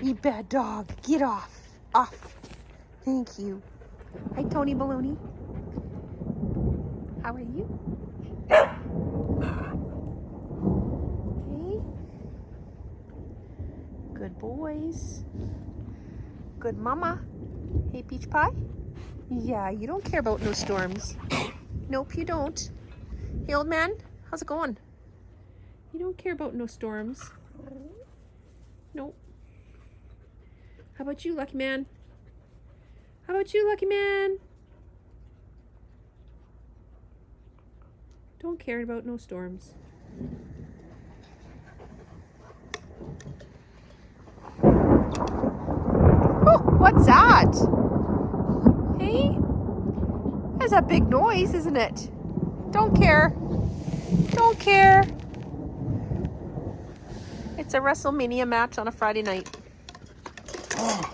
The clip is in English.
You bad dog. Get off. Off. Thank you. Hi, Tony Baloney. How are you? Hey. Good boys. Good mama. Hey, Peach Pie. Yeah, you don't care about no storms. Nope, you don't. Hey, old man. How's it going? You don't care about no storms. Nope. How about you, lucky man? How about you, lucky man? Don't care about no storms. Oh, what's that? Hey? That's a big noise, isn't it? Don't care. Don't care. It's a WrestleMania match on a Friday night. Oh.